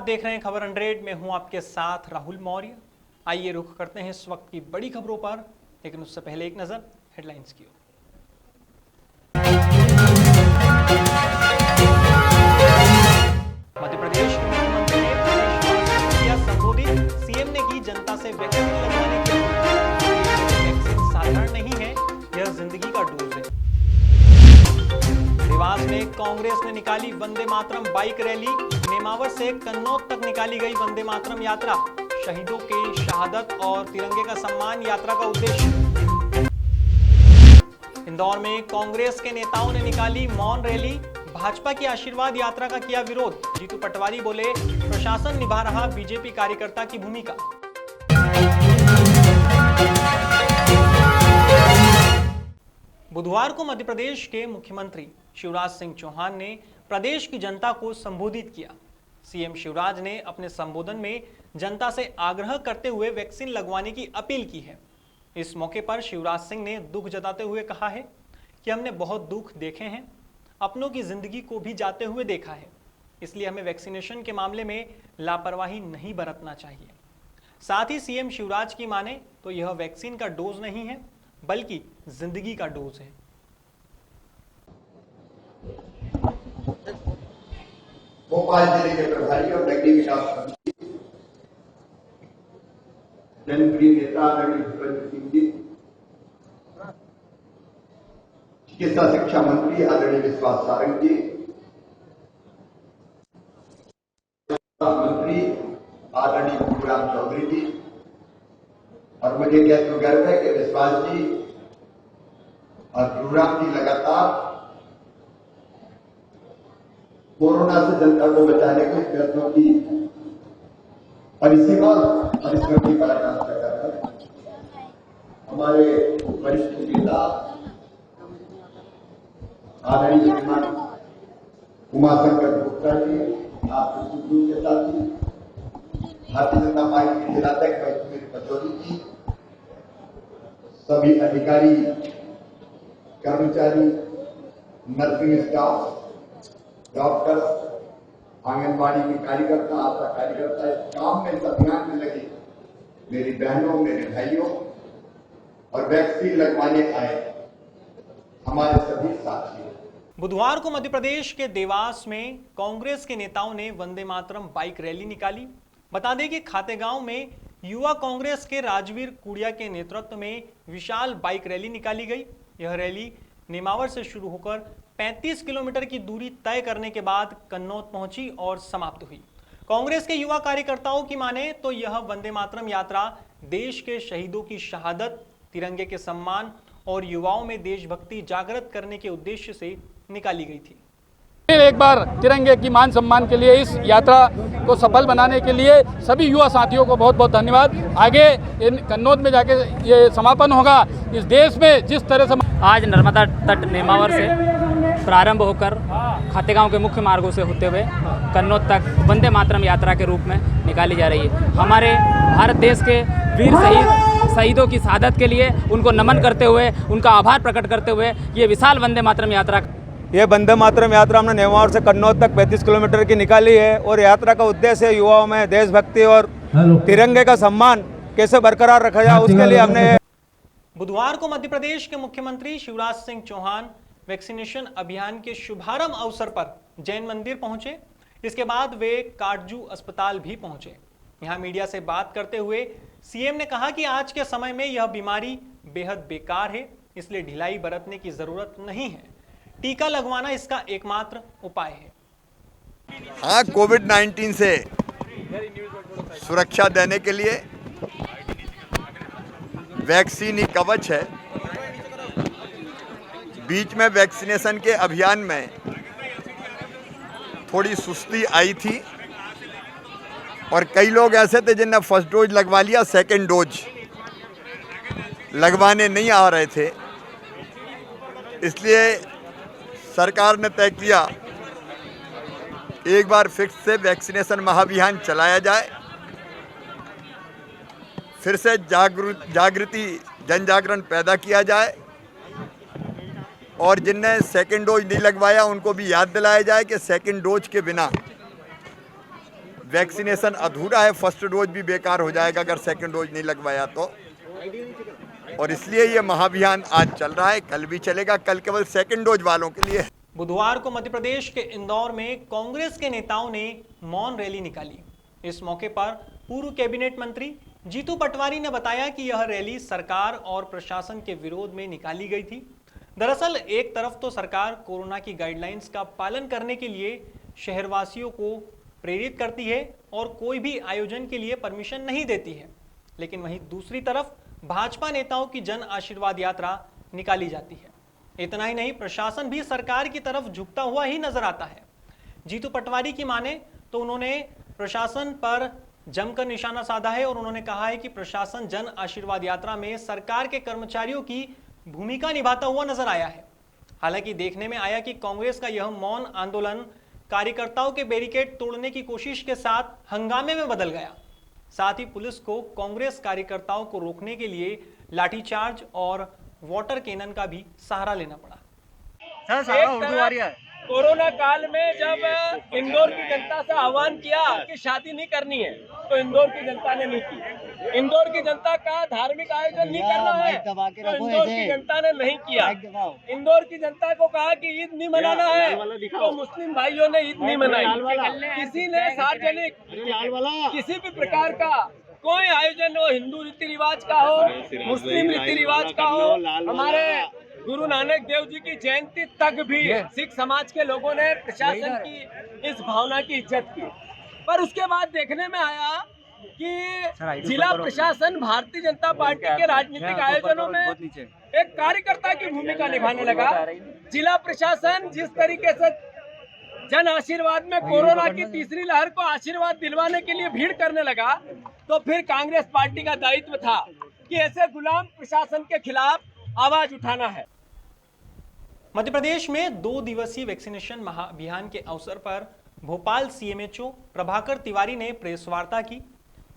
देख रहे हैं खबर 100। मैं हूं आपके साथ राहुल मौर्य। आइए रुख करते हैं इस वक्त की बड़ी खबरों पर, लेकिन उससे पहले एक नजर हेडलाइंस की ओर। मध्य प्रदेश के मुख्यमंत्री ने प्रदेशवासियों को किया संबोधित। सीएम ने की जनता से वैक्सीन लगवाने की अपील। वैक्सीन साधारण नहीं है, यह जिंदगी का डोज है। देवास में कांग्रेस ने निकाली वंदे मातरम बाइक रैली। नेमावर से कन्नौज तक निकाली गई वंदे मातरम यात्रा। शहीदों के शहादत और तिरंगे का सम्मान यात्रा का उद्देश्य। इंदौर में कांग्रेस के नेताओं ने निकाली मौन रैली। भाजपा की आशीर्वाद यात्रा का किया विरोध। जीतू पटवारी बोले, प्रशासन निभा रहा बीजेपी कार्यकर्ता की भूमिका। बुधवार को मध्य प्रदेश के मुख्यमंत्री शिवराज सिंह चौहान ने प्रदेश की जनता को संबोधित किया। सीएम शिवराज ने अपने संबोधन में जनता से आग्रह करते हुए वैक्सीन लगवाने की अपील की है। इस मौके पर शिवराज सिंह ने दुख जताते हुए कहा है कि हमने बहुत दुख देखे हैं, अपनों की जिंदगी को भी जाते हुए देखा है, इसलिए हमें वैक्सीनेशन के मामले में लापरवाही नहीं बरतना चाहिए। साथ ही सीएम शिवराज की माने तो यह वैक्सीन का डोज नहीं है, बल्कि जिंदगी का डोज है। भोपाल जिले के प्रभारी और नगरीय विकास मंत्री जनप्रिय नेता आदरणीय भूपेंद्र सिंह जी, चिकित्सा शिक्षा मंत्री आदरणीय विश्वास सारंग जी, मंत्री आदरणीय भूराम चौधरी जी, और मुझे यह गर्व है कि विश्वास जी और भूराम जी लगातार कोरोना से जनता को बचाने के प्रयत्नों की परिसीमा परिश्रम की पराकाष्ठा कर रहे हैं। हमारे वरिष्ठ नेता आदरणीय श्रीमान उमाशंकर गुप्ता जी, आपके सुखदूत के साथी, भारतीय जनता पार्टी के जिलाध्यक्ष मेरे पचौरी जी, सभी अधिकारी, कर्मचारी, नर्सिंग स्टाफ, डॉक्टर, आंगनबाड़ी के कार्यकर्ता, आशा कार्यकर्ता, इस काम में, इस अभियान में लगे मेरी बहनों, मेरे भाइयों और वैक्सीन लगवाने आए हमारे सभी साथी। बुधवार को मध्य प्रदेश के देवास में कांग्रेस के नेताओं ने वंदे मातरम बाइक रैली निकाली। बता दें कि खातेगांव में युवा कांग्रेस के राजवीर कुड़िया के नेतृत्व में विशाल बाइक रैली निकाली गई। यह रैली नेमावर से शुरू होकर 35 किलोमीटर की दूरी तय करने के बाद कन्नौज पहुंची और समाप्त हुई। कांग्रेस के युवा कार्यकर्ताओं की माने तो यह वंदे मातरम यात्रा देश के शहीदों की शहादत, तिरंगे के सम्मान और युवाओं में देशभक्ति जागृत करने के उद्देश्य से निकाली गई थी। फिर एक बार तिरंगे की मान सम्मान के लिए इस यात्रा को सफल बनाने के लिए सभी युवा साथियों को बहुत बहुत धन्यवाद। आगे इन कन्नौज में जाके ये समापन होगा। इस देश में जिस तरह से आज नर्मदा तट नेमावर से प्रारंभ होकर खातेगांव के मुख्य मार्गों से होते हुए कन्नौज तक वंदे मातरम यात्रा के रूप में निकाली जा रही है। हमारे भारत देश के वीर शहीदों की शहादत के लिए उनको नमन करते हुए, उनका आभार प्रकट करते हुए ये विशाल वंदे मातरम यात्रा, ये वंदे मातरम यात्रा हमने नेमावर से कन्नौज तक 35 किलोमीटर की निकाली है और यात्रा का उद्देश्य है युवाओं में देशभक्ति और तिरंगे का सम्मान कैसे बरकरार रखा जाए, उसके लिए हमने। बुधवार को मध्य प्रदेश के मुख्यमंत्री शिवराज सिंह चौहान वैक्सीनेशन अभियान के शुभारंभ अवसर पर जैन मंदिर पहुंचे। इसके बाद वे काटजू अस्पताल भी पहुंचे। यहां मीडिया से बात करते हुए सीएम ने कहा कि आज के समय में यह बीमारी बेहद बेकार है, इसलिए ढिलाई बरतने की जरूरत नहीं है। टीका लगवाना इसका एकमात्र उपाय है। हाँ, कोविड-19 से सुरक्षा देने के लिए वैक्सीन ही कवच है। बीच में वैक्सीनेशन के अभियान में थोड़ी सुस्ती आई थी और कई लोग ऐसे थे जिन्हें फर्स्ट डोज लगवा लिया, सेकंड डोज लगवाने नहीं आ रहे थे। इसलिए सरकार ने तय किया एक बार फिर से वैक्सीनेशन महाअभियान चलाया जाए, फिर से जागृति जन जागरण पैदा किया जाए और जिनने सेकंड डोज नहीं लगवाया उनको भी याद दिलाया जाए कि सेकंड डोज के बिना वैक्सीनेशन अधूरा है, फर्स्ट डोज भी बेकार हो जाएगा अगर सेकंड डोज नहीं लगवाया तो। और इसलिए ये महाअभियान आज चल रहा है, कल भी चलेगा, कल केवल सेकंड डोज वालों के लिए। बुधवार को मध्य प्रदेश के इंदौर में कांग्रेस के नेताओं ने मौन रैली निकाली। इस मौके पर पूर्व कैबिनेट मंत्री जीतू पटवारी ने बताया कि यह रैली सरकार और प्रशासन के विरोध में निकाली गई थी। दरअसल एक तरफ तो सरकार कोरोना की गाइडलाइंस का पालन करने के लिए शहरवासियों को प्रेरित करती है और कोई भी आयोजन के लिए परमिशन नहीं देती है, लेकिन वहीं दूसरी तरफ भाजपा नेताओं की जन आशीर्वाद यात्रा निकाली जाती है। इतना ही नहीं, प्रशासन भी सरकार की तरफ झुकता हुआ ही नजर आता है। जीतू पटवारी की माने तो उन्होंने प्रशासन पर जमकर निशाना साधा है और उन्होंने कहा है कि प्रशासन जन आशीर्वाद यात्रा में सरकार के कर्मचारियों की भूमिका निभाता हुआ नजर आया है। हालांकि देखने में आया कि कांग्रेस का यह मौन आंदोलन कार्यकर्ताओं के बैरिकेड तोड़ने की कोशिश के साथ हंगामे में बदल गया। साथ ही पुलिस को कांग्रेस कार्यकर्ताओं को रोकने के लिए लाठीचार्ज और वाटर कैनन का भी सहारा लेना पड़ा। कोरोना काल में जब इंदौर की जनता से आह्वान किया कि शादी नहीं करनी है तो इंदौर की जनता ने नहीं की। इंदौर की जनता का धार्मिक आयोजन नहीं करना है तो इंदौर की जनता ने नहीं किया। इंदौर की जनता को कहा कि ईद नहीं मनाना है तो मुस्लिम भाइयों ने ईद नहीं मनाई। किसी ने सार्वजनिक किसी भी प्रकार का कोई आयोजन हो, हिंदू रीति रिवाज का हो, मुस्लिम रीति रिवाज का हो, हमारे गुरु नानक देव जी की जयंती तक भी सिख समाज के लोगों ने प्रशासन की इस भावना की इज्जत की। पर उसके बाद देखने में आया कि जिला प्रशासन भारतीय जनता पार्टी के राजनीतिक आयोजनों में एक कार्यकर्ता की भूमिका निभाने लगा। जिला प्रशासन जिस तरीके से जन आशीर्वाद में कोरोना की तीसरी लहर को आशीर्वाद दिलवाने के लिए भीड़ करने लगा, तो फिर कांग्रेस पार्टी का दायित्व था कि ऐसे गुलाम प्रशासन के खिलाफ आवाज उठाना है। मध्य प्रदेश में 2 दिवसीय वैक्सीनेशन महाअभियान के अवसर पर भोपाल सीएमएचओ प्रभाकर तिवारी ने प्रेस वार्ता की।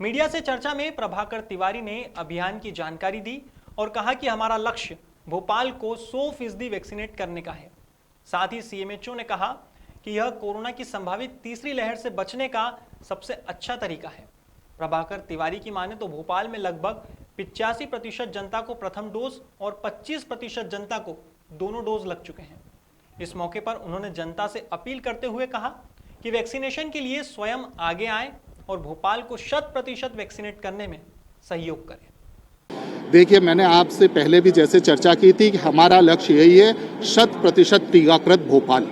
मीडिया से चर्चा में प्रभाकर तिवारी ने अभियान की जानकारी दी और कहा कि हमारा लक्ष्य भोपाल को 100% वैक्सीनेट करने का है। साथ ही सीएमएचओ ने कहा कि यह कोरोना की संभावित तीसरी लहर से बचने का सबसे अच्छा तरीका है। प्रभाकर तिवारी की माने तो भोपाल में लगभग 85% जनता को प्रथम डोज और 25% जनता को दोनों डोज लग चुके हैं। इस मौके पर उन्होंने जनता से अपील करते हुए कहा कि वैक्सीनेशन के लिए स्वयं आगे आएं और भोपाल को 100% वैक्सीनेट करने में सहयोग करें। देखिए, मैंने आपसे पहले भी जैसे चर्चा की थी कि हमारा लक्ष्य यही है 100% टीकाकृत भोपाल।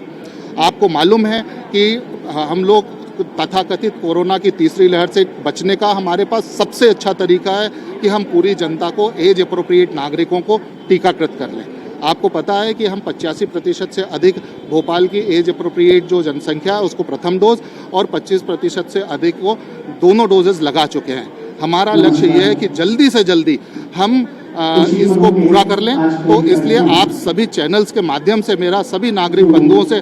आपको मालूम है कि हम लोग तथाकथित कोरोना की तीसरी लहर से बचने का हमारे पास सबसे अच्छा तरीका है कि हम पूरी जनता को एज अप्रोप्रिएट नागरिकों को टीकाकृत कर लें। आपको पता है कि हम 85% से अधिक भोपाल की एज अप्रोप्रिएट जो जनसंख्या है उसको प्रथम डोज और 25% से अधिक को दोनों डोजेस लगा चुके हैं। हमारा लक्ष्य यह है कि जल्दी से जल्दी हम इसको पूरा कर लें। तो इसलिए आप सभी चैनल्स के माध्यम से मेरा सभी नागरिक बंधुओं से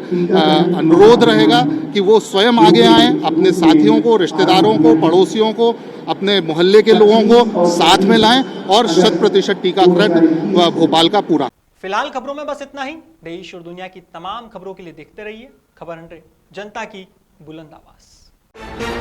अनुरोध रहेगा कि वो स्वयं आगे आएं, अपने साथियों को, रिश्तेदारों को, पड़ोसियों को, अपने मोहल्ले के लोगों को साथ में लाएं और 100% टीकाकरण भोपाल का पूरा। फिलहाल खबरों में बस इतना ही। देश और दुनिया की तमाम खबरों के लिए देखते रहिए खबर 100, जनता की बुलंद आवाज।